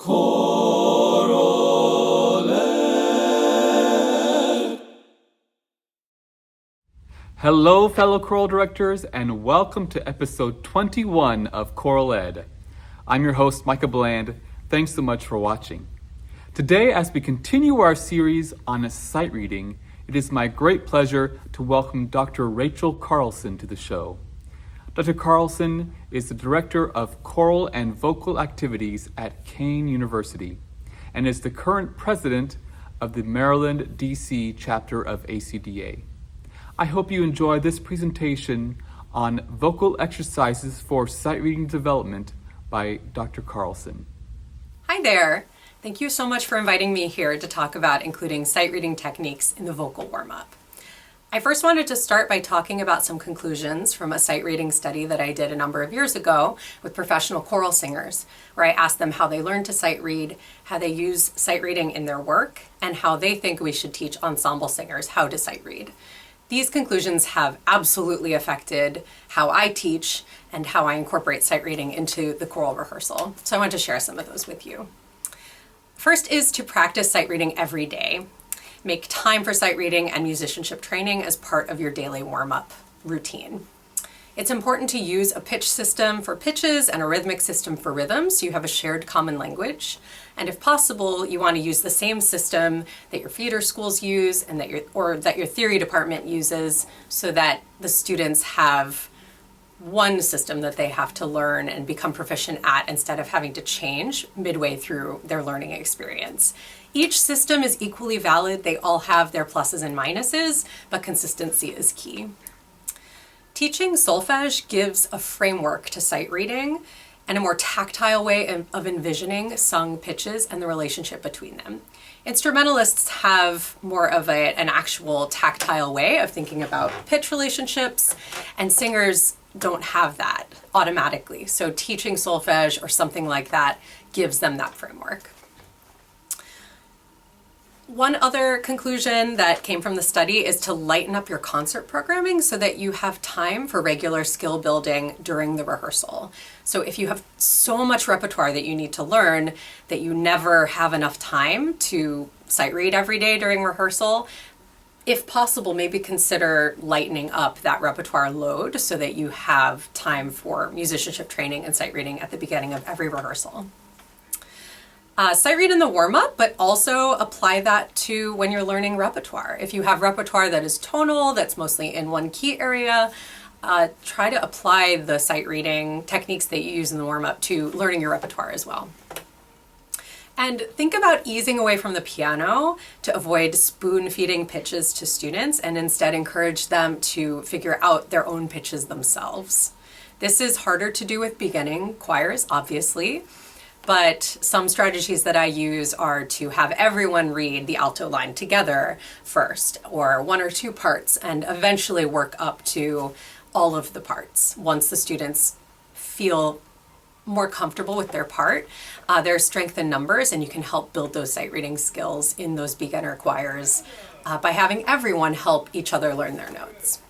ChoralEd. Hello, fellow choral directors, and welcome to episode 21 of ChoralEd. I'm your host, Micah Bland. Thanks so much for watching. Today, as we continue our series on sight reading, it is my great pleasure to welcome Dr. Rachel Carlson to the show. Dr. Carlson is the Director of Choral and Vocal Activities at Kean University and is the current President of the Maryland, D.C. chapter of ACDA. I hope you enjoy this presentation on vocal exercises for sight reading development by Dr. Carlson. Hi there. Thank you so much for inviting me here to talk about including sight reading techniques in the vocal warm-up. I first wanted to start by talking about some conclusions from a sight reading study that I did a number of years ago with professional choral singers, where I asked them how they learned to sight read, how they use sight reading in their work, and how they think we should teach ensemble singers how to sight read. These conclusions have absolutely affected how I teach and how I incorporate sight reading into the choral rehearsal. So I want to share some of those with you. First is to practice sight reading every day. Make time for sight reading and musicianship training as part of your daily warm-up routine. It's important to use a pitch system for pitches and a rhythmic system for rhythms, so you have a shared common language. And if possible, you want to use the same system that your theater schools use and that your theory department uses, so that the students have one system that they have to learn and become proficient at instead of having to change midway through their learning experience. Each system is equally valid. They all have their pluses and minuses, but consistency is key. Teaching solfege gives a framework to sight reading and a more tactile way of envisioning sung pitches and the relationship between them. Instrumentalists have more of an actual tactile way of thinking about pitch relationships, and singers don't have that automatically. So teaching solfege or something like that gives them that framework. One other conclusion that came from the study is to lighten up your concert programming so that you have time for regular skill building during the rehearsal. So if you have so much repertoire that you need to learn that you never have enough time to sight read every day during rehearsal, if possible, maybe consider lightening up that repertoire load so that you have time for musicianship training and sight reading at the beginning of every rehearsal. Sight read in the warm-up, but also apply that to when you're learning repertoire. If you have repertoire that is tonal, that's mostly in one key area, try to apply the sight reading techniques that you use in the warm-up to learning your repertoire as well. And think about easing away from the piano to avoid spoon-feeding pitches to students and instead encourage them to figure out their own pitches themselves. This is harder to do with beginning choirs, obviously, but some strategies that I use are to have everyone read the alto line together first, or one or two parts, and eventually work up to all of the parts. Once the students feel more comfortable with their part, there's strength in numbers, and you can help build those sight reading skills in those beginner choirs by having everyone help each other learn their notes.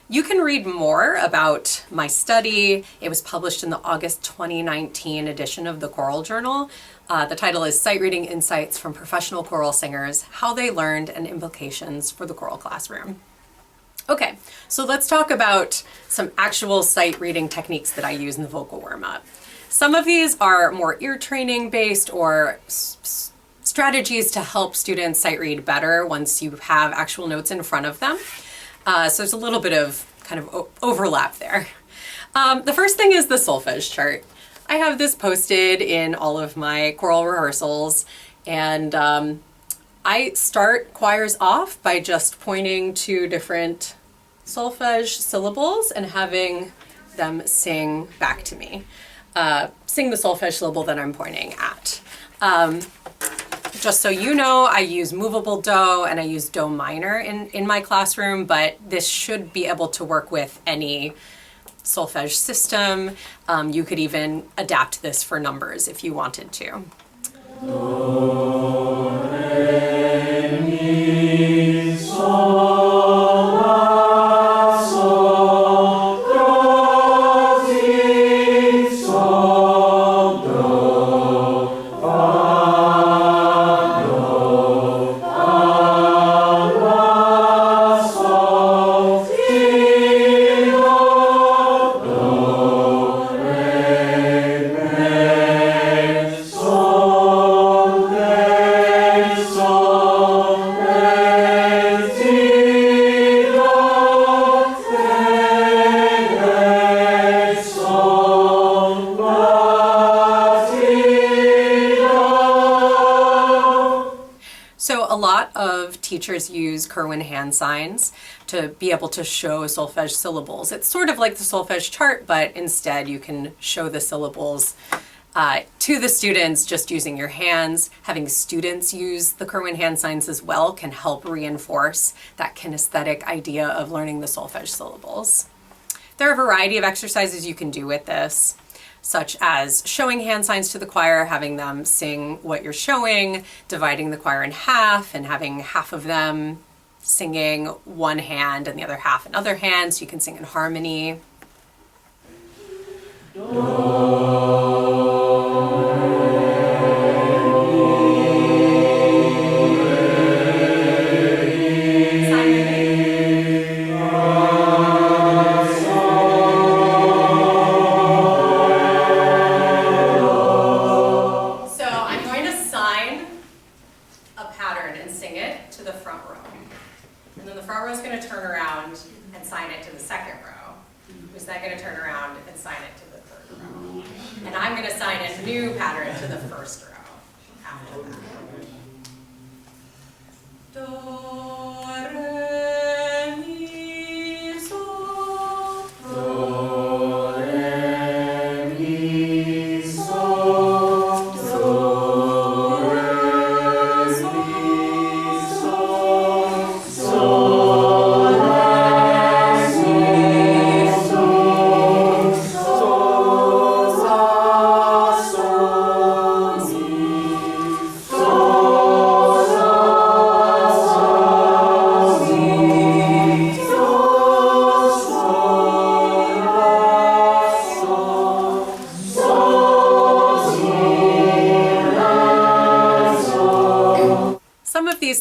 You can read more about my study. It was published in the August 2019 edition of the Choral Journal. The title is Sight Reading Insights from Professional Choral Singers, How They Learned and Implications for the Choral Classroom. Okay, so let's talk about some actual sight reading techniques that I use in the vocal warm-up. Some of these are more ear training based or strategies to help students sight read better once you have actual notes in front of them. So there's a little bit of kind of overlap there. The first thing is the Solfege chart. I have this posted in all of my choral rehearsals, and I start choirs off by just pointing to different solfege syllables and having them sing back to me. Sing the solfege syllable that I'm pointing at. Just so you know, I use movable do and I use do minor in my classroom, but this should be able to work with any solfege system. You could even adapt this for numbers if you wanted to. Do, re, mi, sol, la, sol, do, si, sol, do, fa, So a lot of teachers use Curwen hand signs to be able to show solfege syllables. It's sort of like the Solfege Chart, but instead you can show the syllables to the students just using your hands. Having students use the Curwen hand signs as well can help reinforce that kinesthetic idea of learning the solfege syllables. There are a variety of exercises you can do with this, such as showing hand signs to the choir, having them sing what you're showing, dividing the choir in half and having half of them singing one hand and the other half another hand so you can sing in harmony.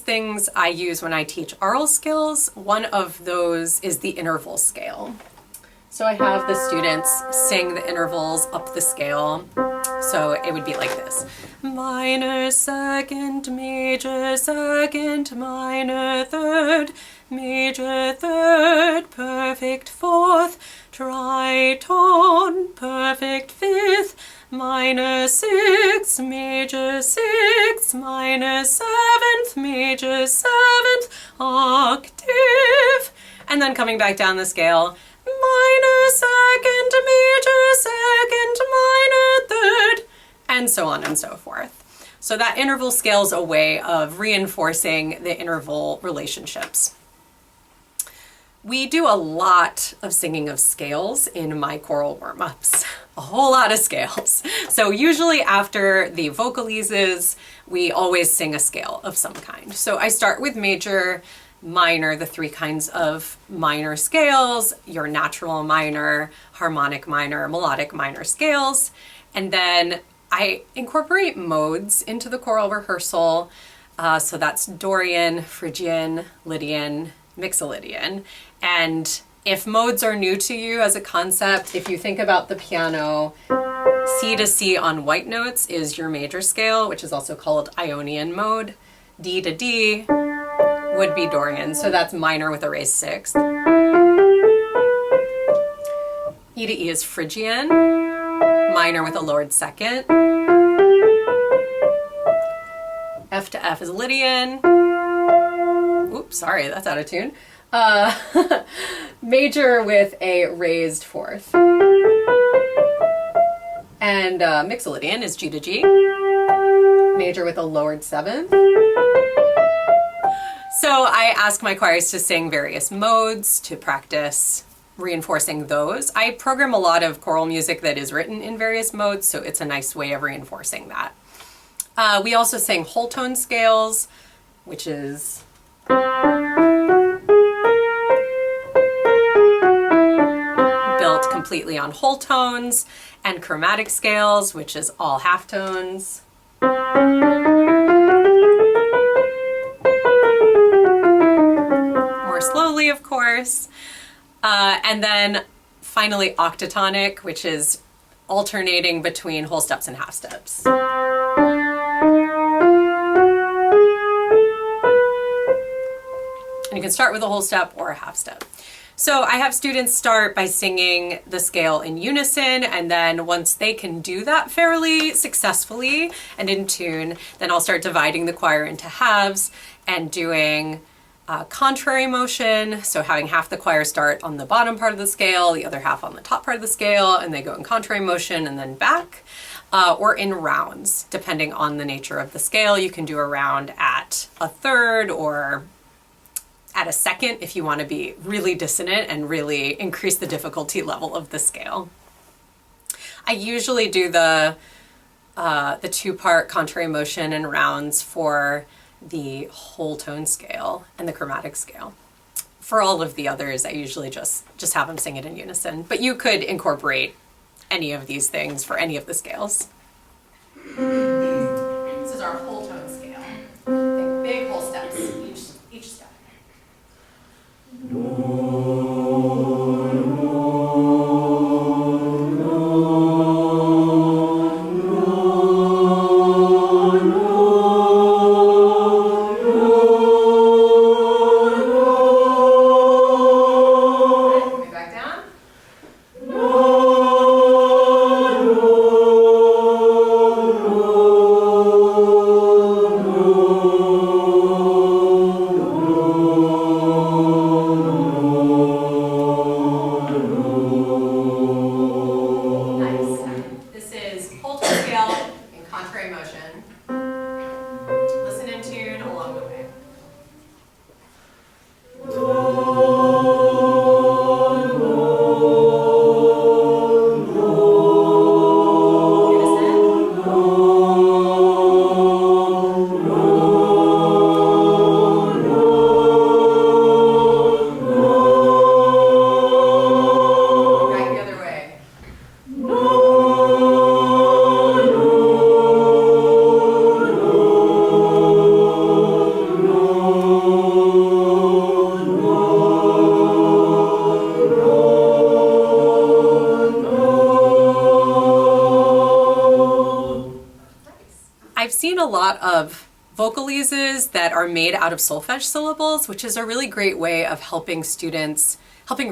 Things I use when I teach aural skills. One of those is the interval scale. So I have the students sing the intervals up the scale. So it would be like this: minor, second, major, second, minor, third, major, third, perfect, fourth, tritone, perfect, fifth, minor, sixth, major, sixth, minor, seventh, major, seventh, octave, and then coming back down the scale, minor, second, major, second, minor, third, and so on and so forth. So that interval scale is a way of reinforcing the interval relationships. We do a lot of singing of scales in my choral warm-ups, a whole lot of scales. So usually after the vocalises, we always sing a scale of some kind. So I start with major, minor, the three kinds of minor scales, your natural minor, harmonic minor, melodic minor scales. And then I incorporate modes into the choral rehearsal. So that's Dorian, Phrygian, Lydian, Mixolydian. And if modes are new to you as a concept, if you think about the piano, C to C on white notes is your major scale, which is also called Ionian mode. D to D would be Dorian, so that's minor with a raised sixth. E to E is Phrygian, minor with a lowered second. F to F is Lydian. Oops, sorry, that's out of tune. Major with a raised fourth. And Mixolydian is G to G. Major with a lowered seventh. So I ask my choirs to sing various modes to practice reinforcing those. I program a lot of choral music that is written in various modes, so it's a nice way of reinforcing that. We also sing whole tone scales, which is built completely on whole tones, and chromatic scales, which is all half tones. More slowly, of course. And then finally octatonic, which is alternating between whole steps and half steps. And you can start with a whole step or a half step. So I have students start by singing the scale in unison, and then once they can do that fairly successfully and in tune, then I'll start dividing the choir into halves and doing contrary motion, so having half the choir start on the bottom part of the scale, the other half on the top part of the scale, and they go in contrary motion and then back, or in rounds, depending on the nature of the scale. You can do a round at a third or at a second if you want to be really dissonant and really increase the difficulty level of the scale. I usually do the two-part contrary motion and rounds for the whole tone scale and the chromatic scale. For all of the others, I usually just have them sing it in unison, but you could incorporate any of these things for any of the scales. This is our whole tone scale. Think big whole steps, each step. I've seen a lot of vocalises that are made out of solfege syllables, which is a really great way of helping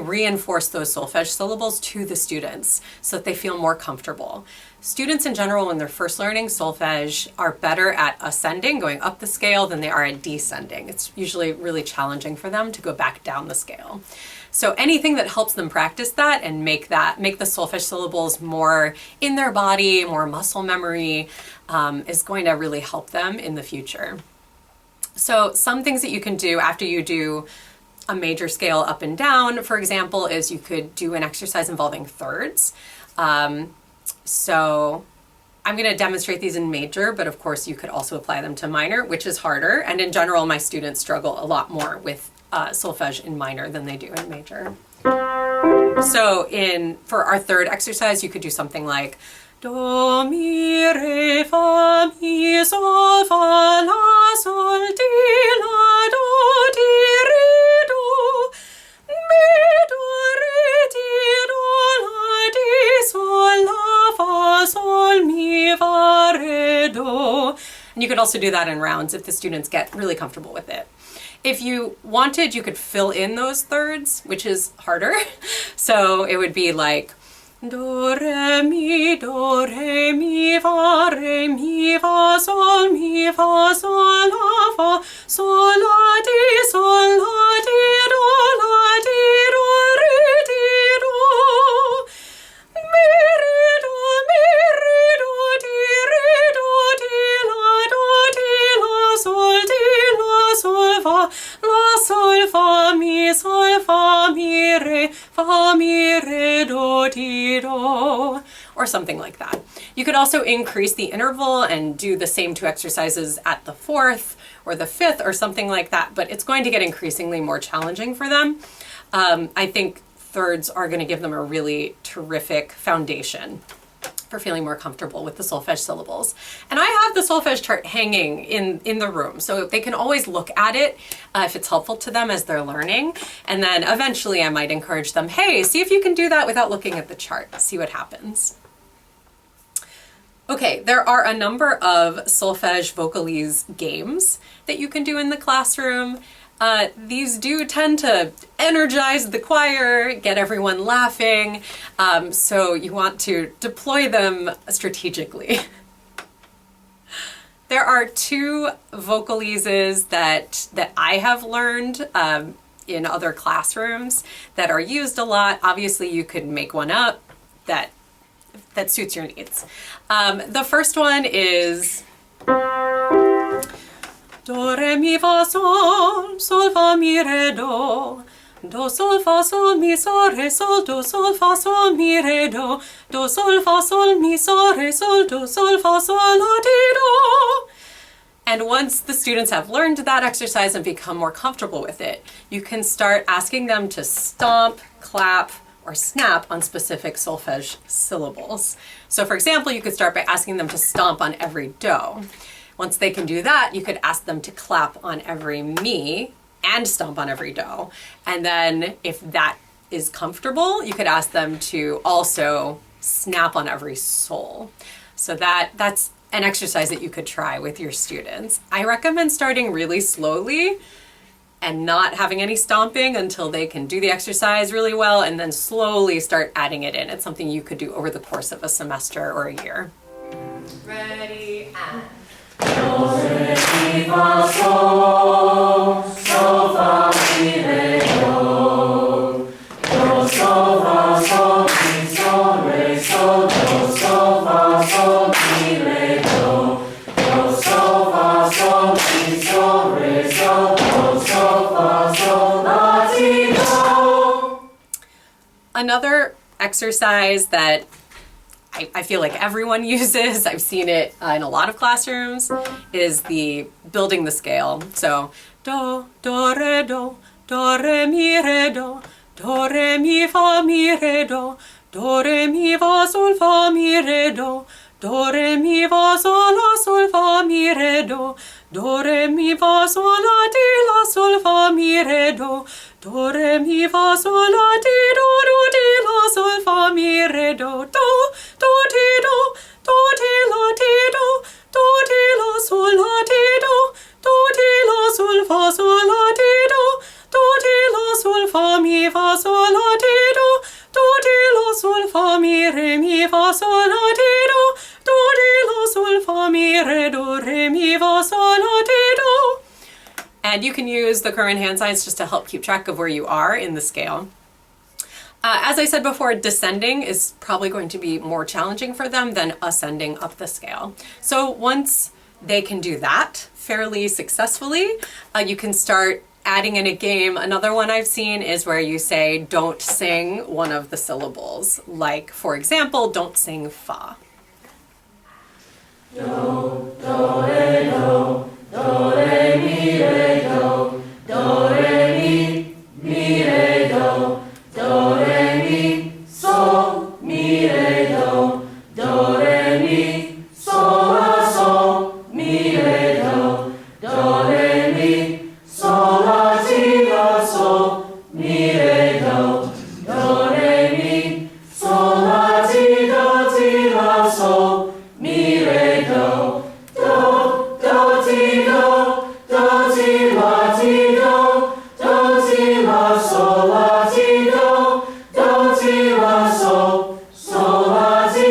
reinforce those solfege syllables to the students so that they feel more comfortable. Students in general, when they're first learning solfege, are better at ascending, going up the scale, than they are at descending. It's usually really challenging for them to go back down the scale. So anything that helps them practice that and make the solfege syllables more in their body, more muscle memory, is going to really help them in the future. So some things that you can do after you do a major scale up and down, for example, is you could do an exercise involving thirds. So I'm going to demonstrate these in major, but of course you could also apply them to minor, which is harder. And in general, my students struggle a lot more with solfege in minor than they do in major. So for our third exercise, you could do something like do, mi, re, fa, mi, sol, fa, la, sol, di, la, do, di, re, do, mi, do, re, di, do, la, di, sol, la, fa, sol, mi, fa, re, do. And you could also do that in rounds if the students get really comfortable with it. If you wanted, you could fill in those thirds, which is harder. So it would be like do, re, mi, fa, re, mi, fa, sol, la, fa, sol, la, di, do, la, di, do, re, di, do. Mi, re, do, di, la, sol, fa, la, sol, fa, mi, re, do, di, do, or something like that. You could also increase the interval and do the same two exercises at the fourth or the fifth or something like that, but it's going to get increasingly more challenging for them. I think thirds are going to give them a really terrific foundation for feeling more comfortable with the solfege syllables. And I have the solfege chart hanging in the room, so they can always look at it if it's helpful to them as they're learning. And then eventually I might encourage them, hey, see if you can do that without looking at the chart, see what happens. Okay, there are a number of solfege vocalese games that you can do in the classroom. These do tend to energize the choir, get everyone laughing, so you want to deploy them strategically. There are two vocalises that I have learned in other classrooms that are used a lot. Obviously, you could make one up that suits your needs. The first one is do, re, mi, fa, sol, sol, fa, mi, re, do, sol, fa, sol, mi, so, re, sol, do, sol, fa, sol, mi, re, do, sol, fa, sol, mi, so, re, sol, do, sol, fa, sol, la, ti, do. And once the students have learned that exercise and become more comfortable with it, you can start asking them to stomp, clap, or snap on specific solfege syllables. So for example, you could start by asking them to stomp on every do. Once they can do that, you could ask them to clap on every mi and stomp on every do. And then if that is comfortable, you could ask them to also snap on every sol. So that's an exercise that you could try with your students. I recommend starting really slowly and not having any stomping until they can do the exercise really well, and then slowly start adding it in. It's something you could do over the course of a semester or a year. Ready, and do, re, mi, fa, sol, sol, fa, mi, re, do, sol, fa, sol, mi, so, re, sol, do, sol, fa, sol, mi, re, do, sol, fa, sol, mi, so, re, sol, do, sol, fa, sol, la, ti, do. Another exercise that I feel like everyone uses, I've seen it in a lot of classrooms, is the building the scale. So do, re, do, mi, re, do, re, mi, fa, mi, re, do, re, mi, fa, sol, fa, mi, re, do, re, mi, fa, sol, la, sol, fa, mi, re, do, re, mi, fa, sol, la, ti, la, sol, fa, mi, re, do, re, mi, fa, sol, la, ti, do, ti, la, sol, fa, mi, re, do, ti, la, ti, do, ti, la, sol, la, ti, do, ti, la, sol, fa, sol, la, ti, do, ti, la, sol, fa, mi, fa, sol, la, ti, do, ti, la, sol, fa, mi, re, mi, fa, sol, la, ti, do, ti, la, sol, fa, mi, re, do, re, mi, fa, sol, la, ti, do. And you can use the Curwen hand signs just to help keep track of where you are in the scale. As I said before, descending is probably going to be more challenging for them than ascending up the scale. So once they can do that fairly successfully, you can start adding in a game. Another one I've seen is where you say, don't sing one of the syllables. Like, for example, don't sing fa. Do, re, do, re, mi, re, do, re, mi, re, do, re, mi, sol, mi, re, do, re, mi, sol, la, sol, mi, re, do, re, mi, sol, la, ti, la, sol, mi, re, do, re, mi, sol, la, ti, la, sol, mi, re, do, ti, la, ti, ti, la, sol, la, ti, ti, la, sol, sol, la, ti,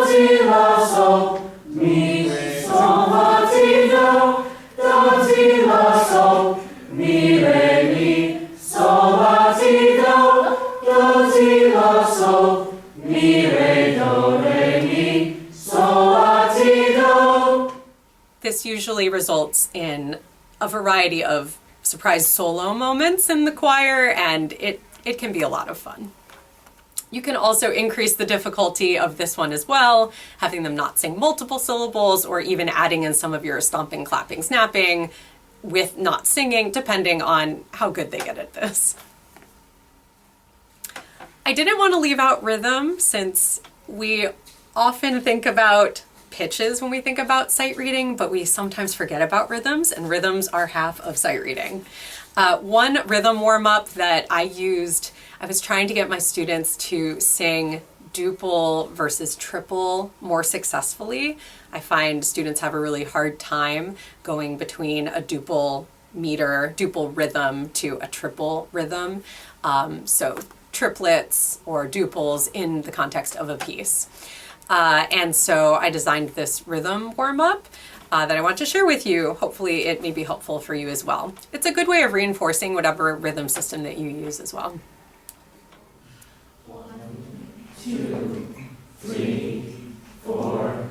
ti, la, sol, mi, sol, la, ti, ti, la, sol, mi, re, mi, sol, la, ti, ti, la, sol, mi, re, do, re, mi, sol, la, ti, do. This usually results in a variety of surprise solo moments in the choir, and it can be a lot of fun. You can also increase the difficulty of this one as well, having them not sing multiple syllables, or even adding in some of your stomping, clapping, snapping with not singing, depending on how good they get at this. I didn't want to leave out rhythm, since we often think about pitches when we think about sight reading, but we sometimes forget about rhythms, and rhythms are half of sight reading. One rhythm warm-up that I used, I was trying to get my students to sing duple versus triple more successfully. I find students have a really hard time going between a duple meter duple rhythm to a triple rhythm. So triplets or duples in the context of a piece. And so I designed this rhythm warm-up that I want to share with you. Hopefully it may be helpful for you as well. It's a good way of reinforcing whatever rhythm system that you use as well. 1, 2, 3, 4,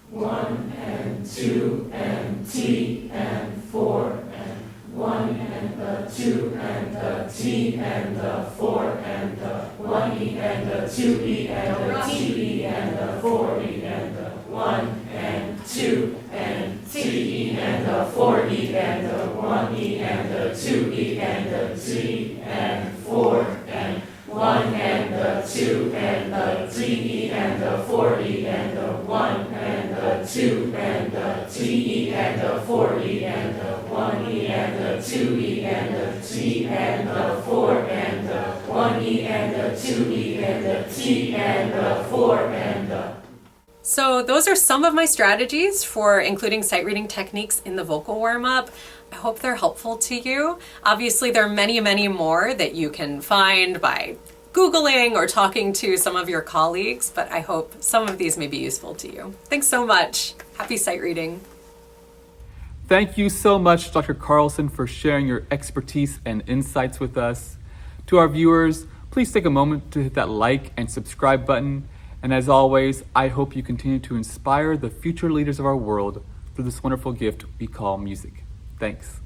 1 and 2 and T and 4 and 1 and the 2 and the T and the 4 and the 1 E and the 2 E and the T E and the 4 E and the 1 and 2 and T E and the 4 E and the 1 E and the 2 E and the T and 4 and 1 and the 2 and the T E and the 4 E and the 1 and the 2 and the T E and the 4 E and the 1 E and the 2 E and the T and the 4 and the 1 E and the 2 E and the T and the 4 and the. So those are some of my strategies for including sight reading techniques in the vocal warm-up. I hope they're helpful to you. Obviously, there are many, many more that you can find by Googling or talking to some of your colleagues, but I hope some of these may be useful to you. Thanks so much. Happy sight reading. Thank you so much, Dr. Carlson, for sharing your expertise and insights with us. To our viewers, please take a moment to hit that like and subscribe button. And as always, I hope you continue to inspire the future leaders of our world through this wonderful gift we call music. Thanks.